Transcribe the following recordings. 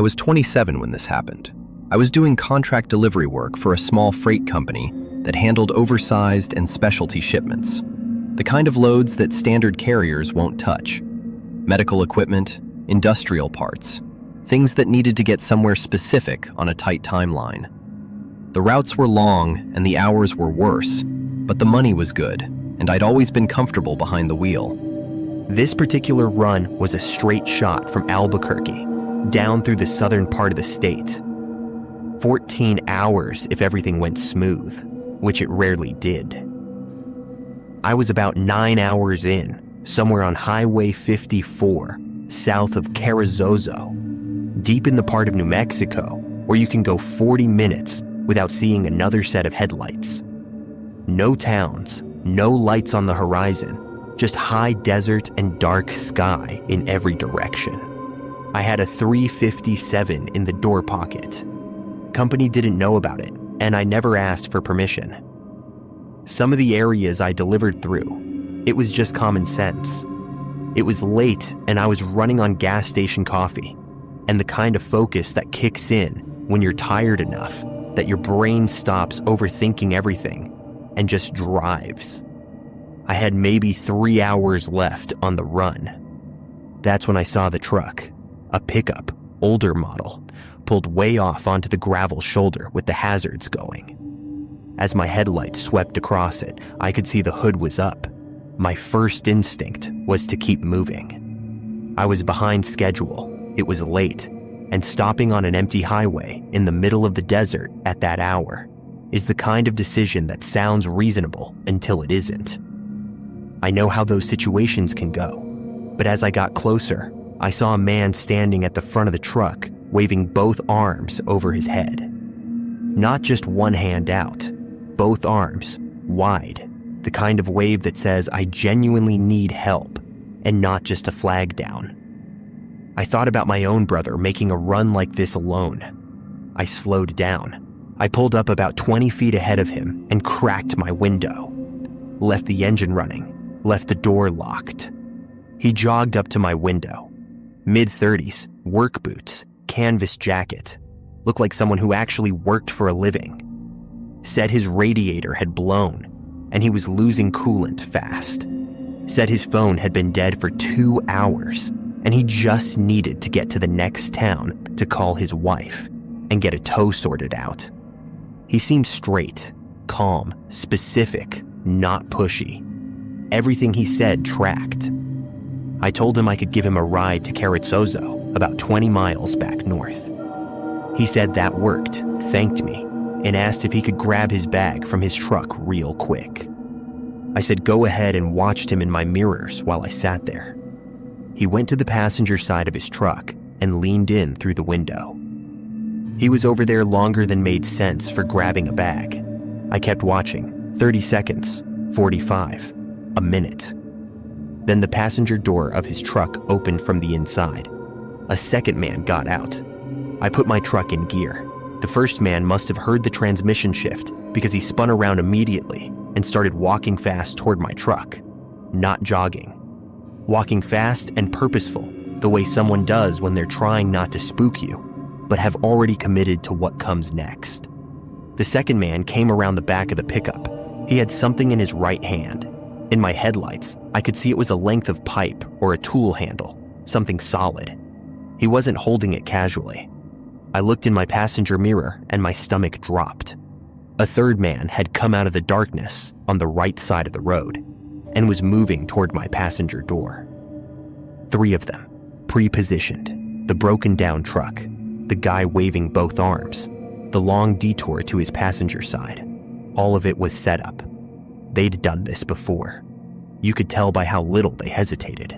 I was 27 when this happened. I was doing contract delivery work for a small freight company that handled oversized and specialty shipments, the kind of loads that standard carriers won't touch. Medical equipment, industrial parts, things that needed to get somewhere specific on a tight timeline. The routes were long and the hours were worse, but the money was good, and I'd always been comfortable behind the wheel. This particular run was a straight shot from Albuquerque, down through the southern part of the state. 14 hours if everything went smooth, which it rarely did. I was about 9 hours in, somewhere on Highway 54, south of Carrizozo, deep in the part of New Mexico where you can go 40 minutes without seeing another set of headlights. No towns, no lights on the horizon, just high desert and dark sky in every direction. I had a .357 in the door pocket. Company didn't know about it, and I never asked for permission. Some of the areas I delivered through, it was just common sense. It was late and I was running on gas station coffee, and the kind of focus that kicks in when you're tired enough that your brain stops overthinking everything and just drives. I had maybe 3 hours left on the run. That's when I saw the truck, a pickup, older model, pulled way off onto the gravel shoulder with the hazards going. As my headlights swept across it, I could see the hood was up. My first instinct was to keep moving. I was behind schedule, it was late, and stopping on an empty highway in the middle of the desert at that hour is the kind of decision that sounds reasonable until it isn't. I know how those situations can go, but as I got closer, I saw a man standing at the front of the truck, waving both arms over his head. Not just one hand out, both arms, wide, the kind of wave that says I genuinely need help, and not just a flag down. I thought about my own brother making a run like this alone. I slowed down. I pulled up about 20 feet ahead of him and cracked my window. Left the engine running, left the door locked. He jogged up to my window. Mid-30s, work boots, canvas jacket. Looked like someone who actually worked for a living. Said his radiator had blown, and he was losing coolant fast. Said his phone had been dead for 2 hours, and he just needed to get to the next town to call his wife and get a tow sorted out. He seemed straight, calm, specific, not pushy. Everything he said tracked. I told him I could give him a ride to Carrizozo, about 20 miles back north. He said that worked, thanked me, and asked if he could grab his bag from his truck real quick. I said go ahead and watched him in my mirrors while I sat there. He went to the passenger side of his truck and leaned in through the window. He was over there longer than made sense for grabbing a bag. I kept watching, 30 seconds, 45, a minute. Then the passenger door of his truck opened from the inside. A second man got out. I put my truck in gear. The first man must have heard the transmission shift because he spun around immediately and started walking fast toward my truck, not jogging. Walking fast and purposeful, the way someone does when they're trying not to spook you, but have already committed to what comes next. The second man came around the back of the pickup. He had something in his right hand. In my headlights, I could see it was a length of pipe or a tool handle, something solid. He wasn't holding it casually. I looked in my passenger mirror and my stomach dropped. A third man had come out of the darkness on the right side of the road and was moving toward my passenger door. 3 of them, pre-positioned, the broken down truck, the guy waving both arms, the long detour to his passenger side. All of it was set up. They'd done this before. You could tell by how little they hesitated.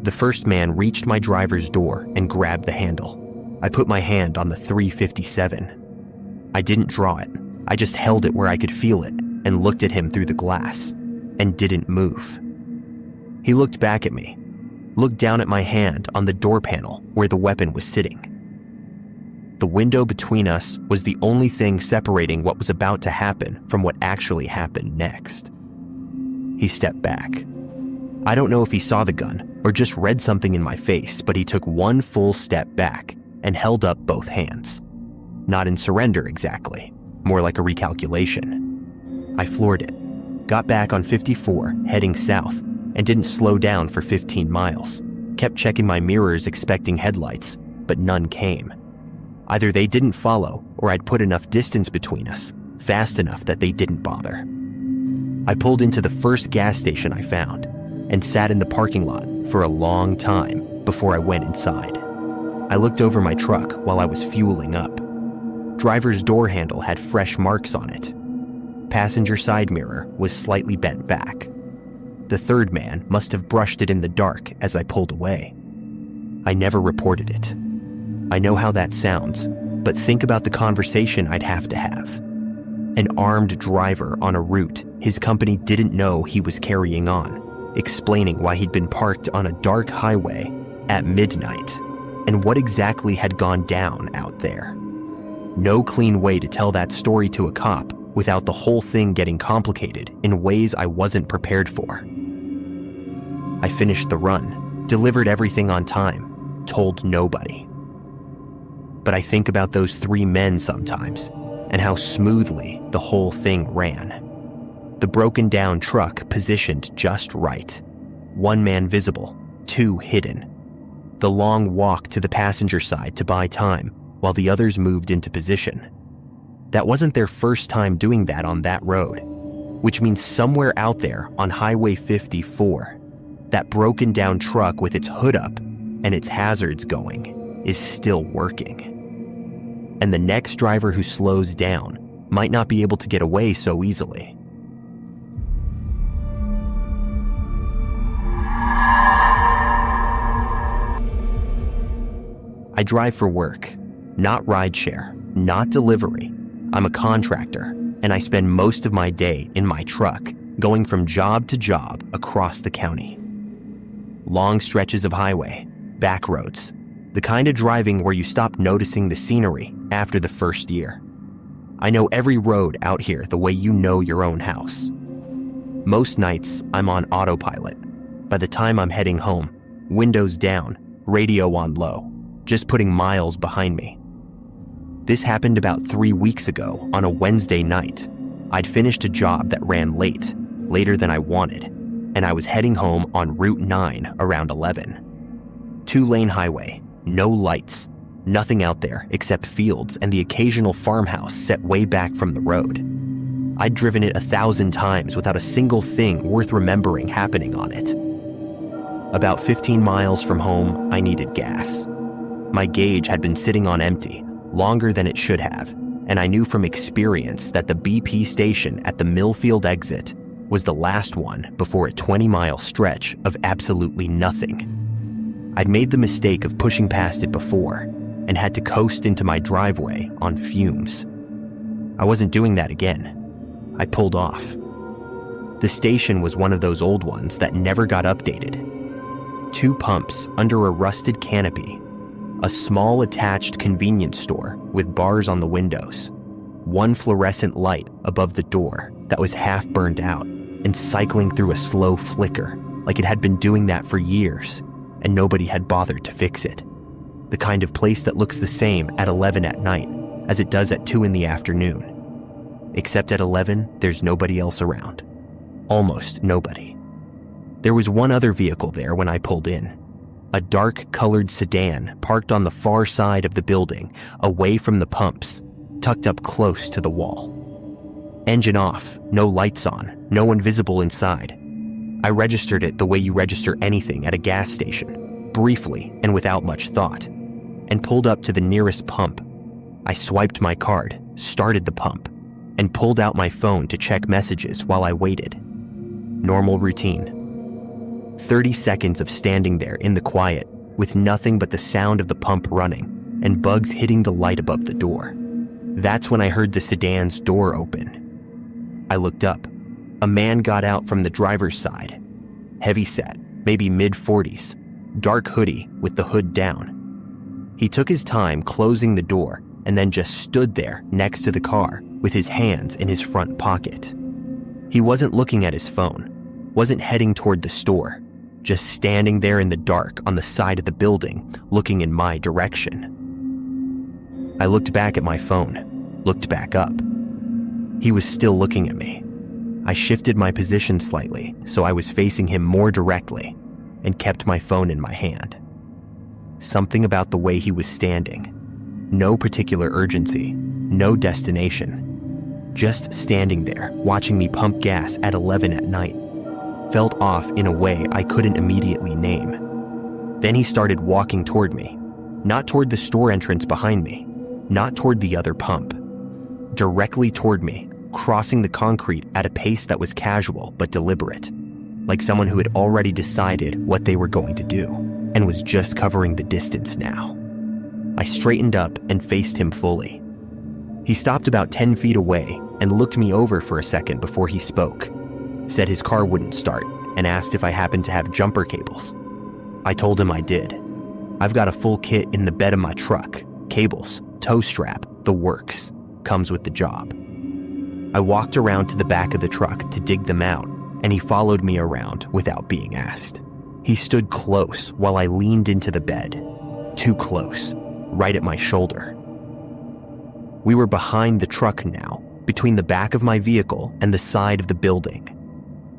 The first man reached my driver's door and grabbed the handle. I put my hand on the .357. I didn't draw it. I just held it where I could feel it and looked at him through the glass and didn't move. He looked back at me, looked down at my hand on the door panel where the weapon was sitting. The window between us was the only thing separating what was about to happen from what actually happened next. He stepped back. I don't know if he saw the gun or just read something in my face, but he took one full step back and held up both hands. Not in surrender exactly, more like a recalculation. I floored it, got back on 54, heading south, and didn't slow down for 15 miles. Kept checking my mirrors expecting headlights, but none came. Either they didn't follow or I'd put enough distance between us, fast enough that they didn't bother. I pulled into the first gas station I found and sat in the parking lot for a long time before I went inside. I looked over my truck while I was fueling up. Driver's door handle had fresh marks on it. Passenger side mirror was slightly bent back. The third man must have brushed it in the dark as I pulled away. I never reported it. I know how that sounds, but think about the conversation I'd have to have. An armed driver on a route his company didn't know he was carrying on, explaining why he'd been parked on a dark highway at midnight and what exactly had gone down out there. No clean way to tell that story to a cop without the whole thing getting complicated in ways I wasn't prepared for. I finished the run, delivered everything on time, told nobody. But I think about those 3 men sometimes and how smoothly the whole thing ran. The broken down truck positioned just right. 1 man visible, 2 hidden. The long walk to the passenger side to buy time while the others moved into position. That wasn't their first time doing that on that road, which means somewhere out there on Highway 54, that broken down truck with its hood up and its hazards going is still working. And the next driver who slows down might not be able to get away so easily. I drive for work, not rideshare, not delivery. I'm a contractor, and I spend most of my day in my truck, going from job to job across the county. Long stretches of highway, back roads, the kind of driving where you stop noticing the scenery after the first year. I know every road out here the way you know your own house. Most nights, I'm on autopilot. By the time I'm heading home, windows down, radio on low, just putting miles behind me. This happened about 3 weeks ago on a Wednesday night. I'd finished a job that ran late, later than I wanted, and I was heading home on Route 9 around 11. 2-lane highway, no lights, nothing out there except fields and the occasional farmhouse set way back from the road. I'd driven it 1,000 times without a single thing worth remembering happening on it. About 15 miles from home, I needed gas. My gauge had been sitting on empty longer than it should have, and I knew from experience that the BP station at the Millfield exit was the last one before a 20-mile stretch of absolutely nothing. I'd made the mistake of pushing past it before and had to coast into my driveway on fumes. I wasn't doing that again. I pulled off. The station was one of those old ones that never got updated. 2 pumps under a rusted canopy, a small attached convenience store with bars on the windows, 1 fluorescent light above the door that was half burned out and cycling through a slow flicker like it had been doing that for years and nobody had bothered to fix it. The kind of place that looks the same at 11 at night as it does at 2 in the afternoon. Except at 11, there's nobody else around. Almost nobody. There was one other vehicle there when I pulled in. A dark-colored sedan parked on the far side of the building, away from the pumps, tucked up close to the wall. Engine off, no lights on, no one visible inside. I registered it the way you register anything at a gas station, briefly and without much thought, and pulled up to the nearest pump. I swiped my card, started the pump, and pulled out my phone to check messages while I waited. Normal routine. 30 seconds of standing there in the quiet with nothing but the sound of the pump running and bugs hitting the light above the door. That's when I heard the sedan's door open. I looked up. A man got out from the driver's side. Heavyset, maybe mid-40s, dark hoodie with the hood down. He took his time closing the door and then just stood there next to the car with his hands in his front pocket. He wasn't looking at his phone, wasn't heading toward the store, just standing there in the dark on the side of the building, looking in my direction. I looked back at my phone, looked back up. He was still looking at me. I shifted my position slightly so I was facing him more directly and kept my phone in my hand. Something about the way he was standing. No particular urgency, no destination. Just standing there, watching me pump gas at 11 at night. Felt off in a way I couldn't immediately name. Then he started walking toward me, not toward the store entrance behind me, not toward the other pump. Directly toward me, crossing the concrete at a pace that was casual but deliberate, like someone who had already decided what they were going to do and was just covering the distance now. I straightened up and faced him fully. He stopped about 10 feet away and looked me over for a second before he spoke, said his car wouldn't start, and asked if I happened to have jumper cables. I told him I did. I've got a full kit in the bed of my truck, cables, tow strap, the works. Comes with the job. I walked around to the back of the truck to dig them out, and he followed me around without being asked. He stood close while I leaned into the bed. Too close, right at my shoulder. We were behind the truck now, between the back of my vehicle and the side of the building,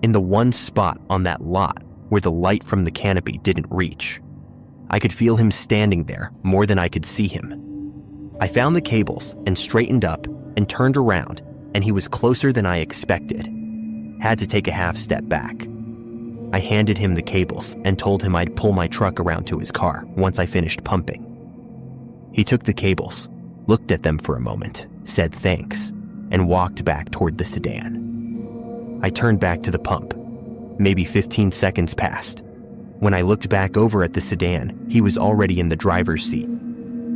in the one spot on that lot where the light from the canopy didn't reach. I could feel him standing there more than I could see him. I found the cables and straightened up and turned around, and he was closer than I expected. Had to take a half step back. I handed him the cables and told him I'd pull my truck around to his car once I finished pumping. He took the cables, looked at them for a moment, said thanks, and walked back toward the sedan. I turned back to the pump. Maybe 15 seconds passed. When I looked back over at the sedan, he was already in the driver's seat.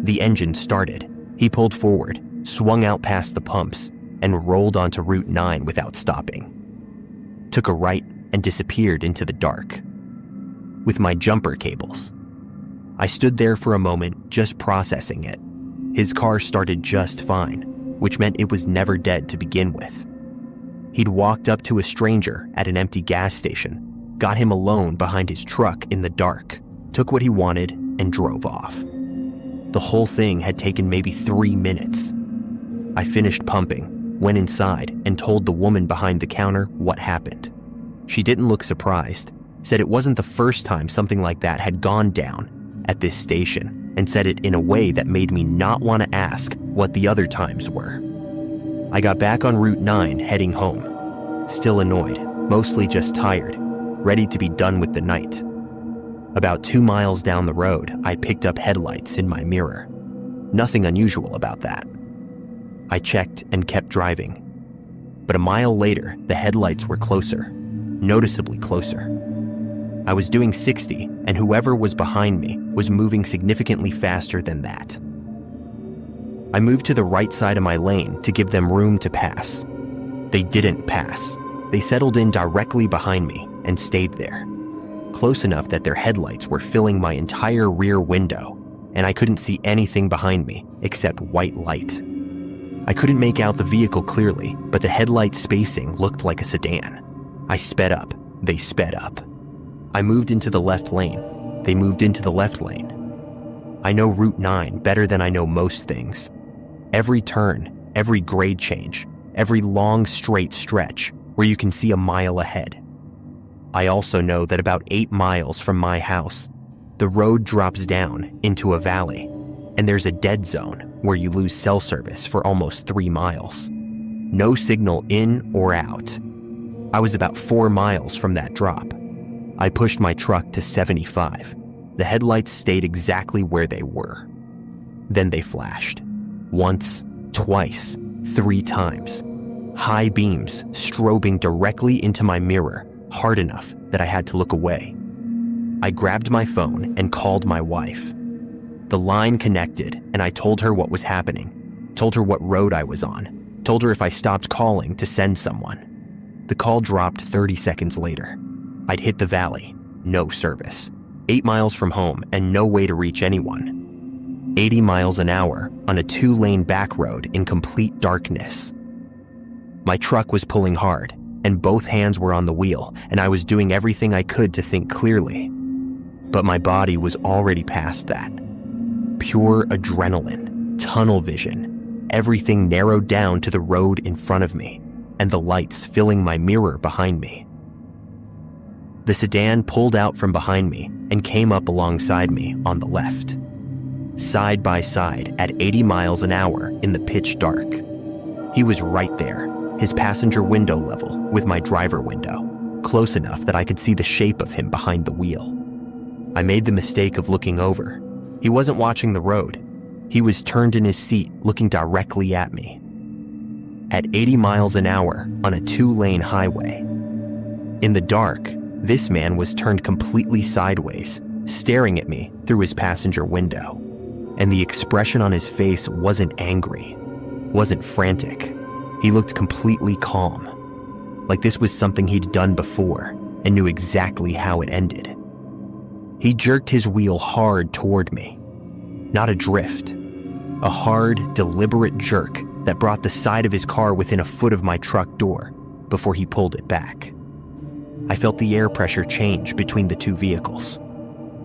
The engine started. He pulled forward, swung out past the pumps, and rolled onto Route 9 without stopping. Took a right and disappeared into the dark. With my jumper cables. I stood there for a moment, just processing it. His car started just fine, which meant it was never dead to begin with. He'd walked up to a stranger at an empty gas station, got him alone behind his truck in the dark, took what he wanted, and drove off. The whole thing had taken maybe 3 minutes. I finished pumping, went inside, and told the woman behind the counter what happened. She didn't look surprised, said it wasn't the first time something like that had gone down at this station, and said it in a way that made me not want to ask what the other times were. I got back on Route 9 heading home, still annoyed, mostly just tired, ready to be done with the night. About 2 miles down the road, I picked up headlights in my mirror. Nothing unusual about that. I checked and kept driving. But a mile later, the headlights were closer, noticeably closer. I was doing 60, and whoever was behind me was moving significantly faster than that. I moved to the right side of my lane to give them room to pass. They didn't pass. They settled in directly behind me and stayed there. Close enough that their headlights were filling my entire rear window, and I couldn't see anything behind me except white light. I couldn't make out the vehicle clearly, but the headlight spacing looked like a sedan. I sped up. They sped up. I moved into the left lane. They moved into the left lane. I know Route 9 better than I know most things. Every turn, every grade change, every long straight stretch where you can see a mile ahead. I also know that about 8 miles from my house, the road drops down into a valley, and there's a dead zone where you lose cell service for almost 3 miles. No signal in or out. I was about 4 miles from that drop. I pushed my truck to 75. The headlights stayed exactly where they were. Then they flashed. Once, twice, 3 times. High beams strobing directly into my mirror, hard enough that I had to look away. I grabbed my phone and called my wife. The line connected, and I told her what was happening, told her what road I was on, told her if I stopped calling to send someone. The call dropped 30 seconds later. I'd hit the valley, no service. 8 miles from home and no way to reach anyone. 80 miles an hour on a 2-lane back road in complete darkness. My truck was pulling hard, and both hands were on the wheel, and I was doing everything I could to think clearly. But my body was already past that. Pure adrenaline. Tunnel vision. Everything narrowed down to the road in front of me, and the lights filling my mirror behind me. The sedan pulled out from behind me and came up alongside me on the left, side by side at 80 miles an hour in the pitch dark. He was right there, his passenger window level with my driver window, close enough that I could see the shape of him behind the wheel. I made the mistake of looking over. He wasn't watching the road. He was turned in his seat, looking directly at me. At 80 miles an hour on a 2-lane highway. In the dark, this man was turned completely sideways, staring at me through his passenger window. And the expression on his face wasn't angry, wasn't frantic. He looked completely calm, like this was something he'd done before and knew exactly how it ended. He jerked his wheel hard toward me. Not a drift. A hard, deliberate jerk that brought the side of his car within a foot of my truck door before he pulled it back. I felt the air pressure change between the two vehicles.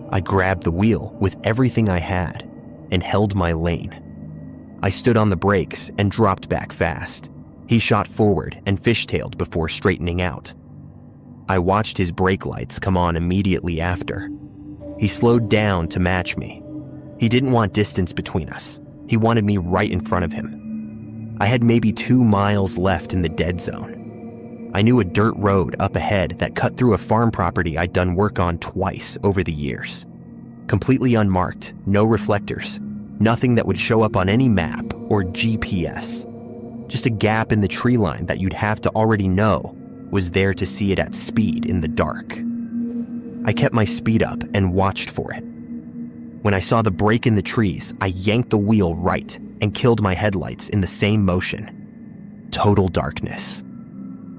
I grabbed the wheel with everything I had and held my lane. I stood on the brakes and dropped back fast. He shot forward and fishtailed before straightening out. I watched his brake lights come on immediately after. He slowed down to match me. He didn't want distance between us. He wanted me right in front of him. I had maybe 2 miles left in the dead zone. I knew a dirt road up ahead that cut through a farm property I'd done work on twice over the years. Completely unmarked, no reflectors, nothing that would show up on any map or GPS. Just a gap in the tree line that you'd have to already know was there to see it at speed in the dark. I kept my speed up and watched for it. When I saw the break in the trees, I yanked the wheel right and killed my headlights in the same motion. Total darkness.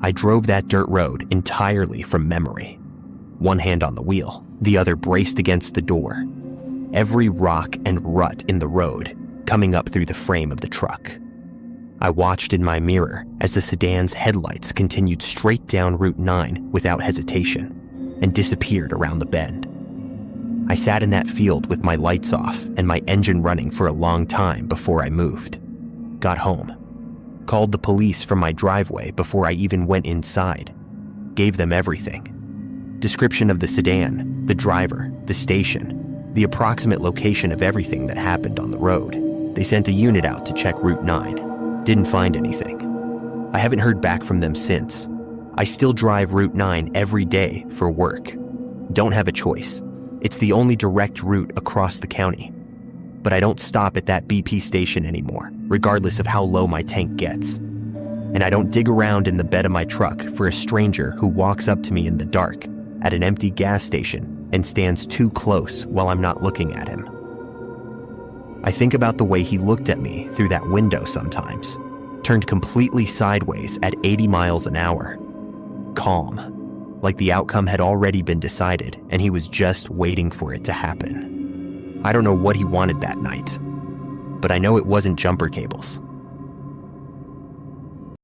I drove that dirt road entirely from memory. One hand on the wheel, the other braced against the door. Every rock and rut in the road coming up through the frame of the truck. I watched in my mirror as the sedan's headlights continued straight down Route 9 without hesitation and disappeared around the bend. I sat in that field with my lights off and my engine running for a long time before I moved. Got home. Called the police from my driveway before I even went inside. Gave them everything. Description of the sedan, the driver, the station, the approximate location of everything that happened on the road. They sent a unit out to check Route 9. Didn't find anything. I haven't heard back from them since. I still drive Route 9 every day for work. Don't have a choice. It's the only direct route across the county. But I don't stop at that BP station anymore, regardless of how low my tank gets. And I don't dig around in the bed of my truck for a stranger who walks up to me in the dark at an empty gas station and stands too close while I'm not looking at him. I think about the way he looked at me through that window sometimes, turned completely sideways at 80 miles an hour. Calm, like the outcome had already been decided and he was just waiting for it to happen. I don't know what he wanted that night, but I know it wasn't jumper cables.